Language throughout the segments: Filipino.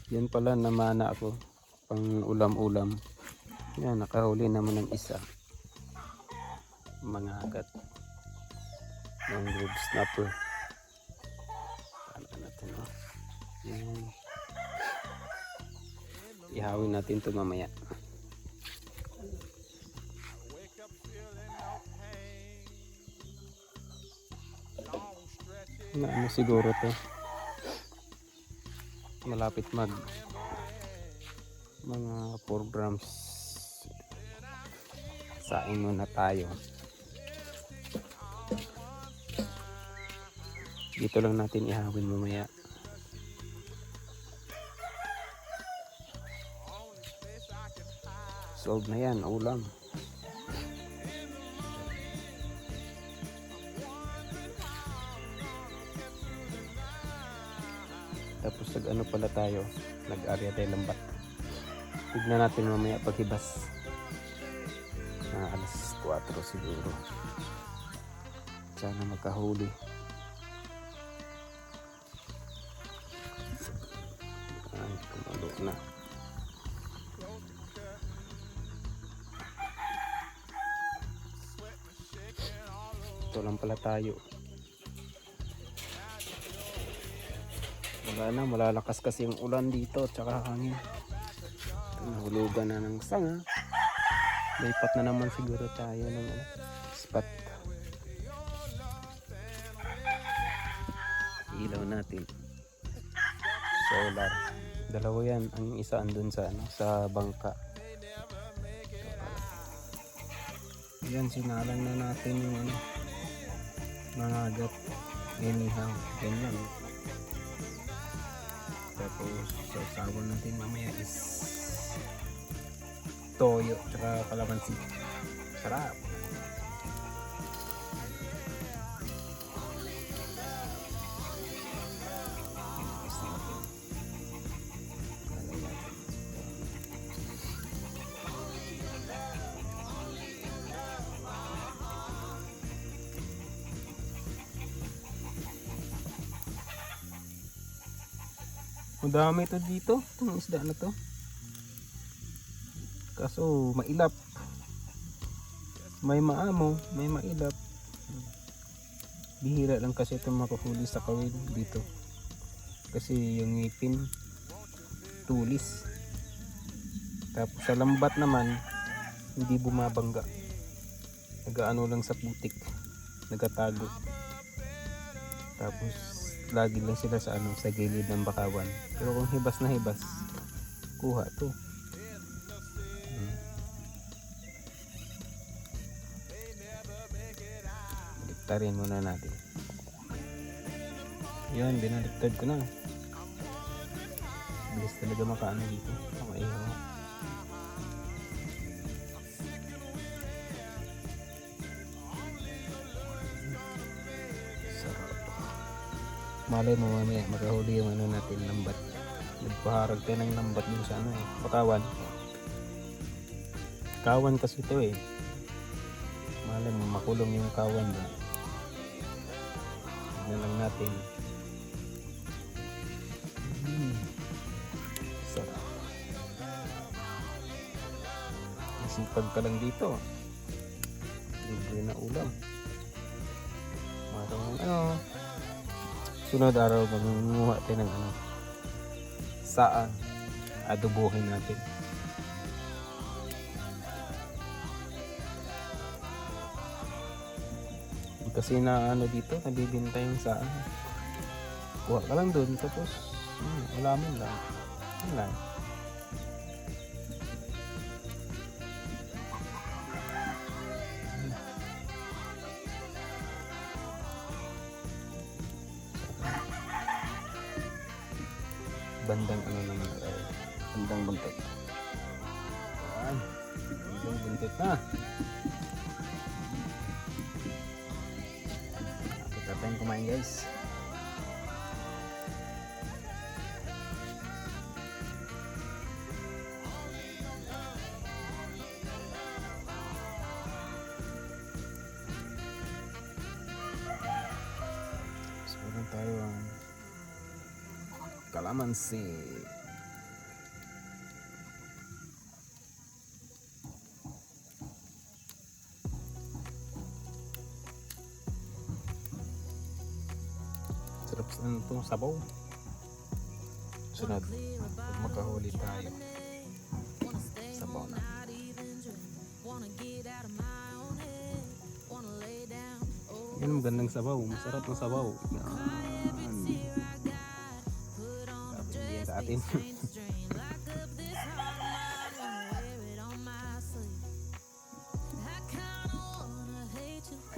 Yan pala namana ako pang ulam-ulam. Yan, nakahuli naman ng isa. Mga agat ng red snapper. Ano natin, oh. Yan. Ihawin natin ito mamaya. Ano siguro to, malapit mag mga 4 grams. Saing muna tayo. Dito lang natin ihawin mamaya. Solve na yan, ulam. Tapos nag-ano pala tayo, nag-area tayo lambat. Tignan natin mamaya paghibas. Alas 4 siguro. Sana makahuli. Ay, kumalo na. Ito lang pala tayo. Wala na, malalakas kasi yung ulan dito tsaka hangin. Nahulugan na ng sanga. Lipat na naman siguro tayo ng spot. Ilaw natin. Solar. Dalawa yan. Ang isa andun sa sa bangka. Yan, sinalang na natin yung mga agat. Anyhow, ganyan. Tapos sasawan natin mamaya is toyo tsaka kalamansi. Sarap. Ang dami ito dito, itong isda na to. Kaso mailap. May maamo, may mailap. Bihira lang kasi itong makahuli sa kawil dito. Kasi yung ngipin tulis. Tapos sa lambat naman hindi bumabangga. Nagaano lang sa putik. Nagatago. Tapos lagi lang sila sa sa gilid ng bakawan. Pero kung hibas na hibas, kuha to. Baliktarin muna natin. Yan, binaliktad ko na. Bilis talaga makaano dito. Okay, malay mo mamaya makahuli yung natin lambat. Nagpaharag tayo ng lambat dun sa bakawan. Kawan kasi ito malay mo makulong yung kawan dun. Tignan lang natin. Sarap. Isipag ka lang dito. Libre na ulam. Marang sunod araw magmumuha tayo ng saan, adobohin natin. Kasi dito nabibinta yung saan. Kuha ka lang dun tapos alamin lang. Yan lang. Bandang naman bandang buntot. Yan, bandang buntot na. Kita tayong kumain guys. So tayo ang kalamansi. itong sabaw. Sunod, pag makahuli tayo, sabaw na. Yan ang gandang sabaw, masarap ng sabaw. Yan. Sabi yan sa atin.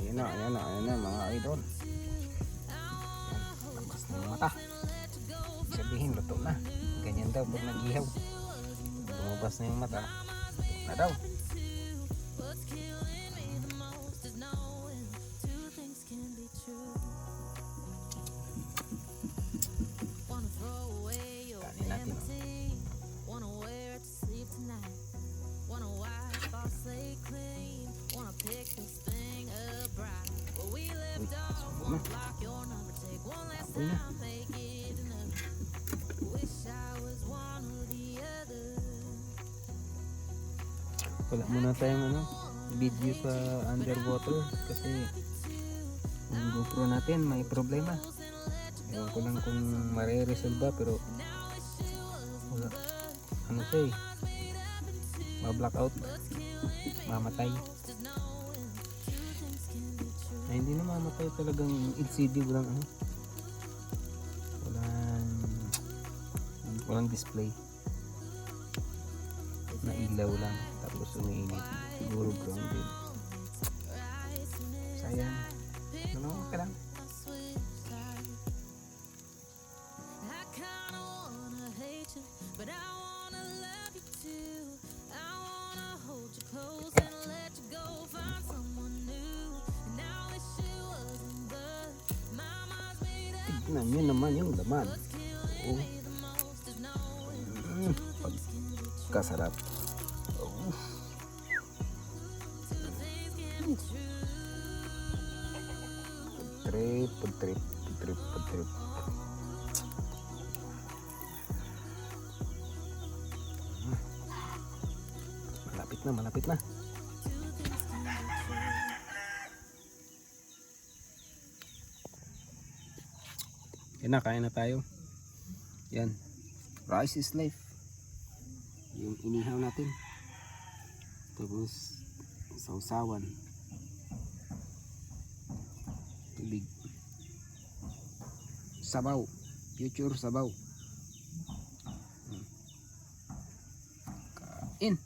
Ayan na mga idol. Yan, labas ng mata. Sabihin, luto na. Ganyan daw pag nag-ihaw. Lumabas na yung mata, luto na daw. Kanin natin. Uy, subo na. Apoy na. Wala muna tayong video sa underwater kasi yung GoPro natin may problema. Ewan ko lang kung mare-resolve pero wala. Ano siya eh, ma-blackout, mamatay. Ay, hindi na mamatay, talagang LCD, walang display, na ilaw lang tapos umiinit, siguro grounded. Sayang, okay lang. Tignan nyo naman yung laman. Oo. Pagkasarap. Oh. Pag trip. Malapit na. Yan na, kain na tayo. Yan. Rice is life. Yung inihaw natin. Tapos sausawan. Tubig. Sabaw. Future sabaw. Kain.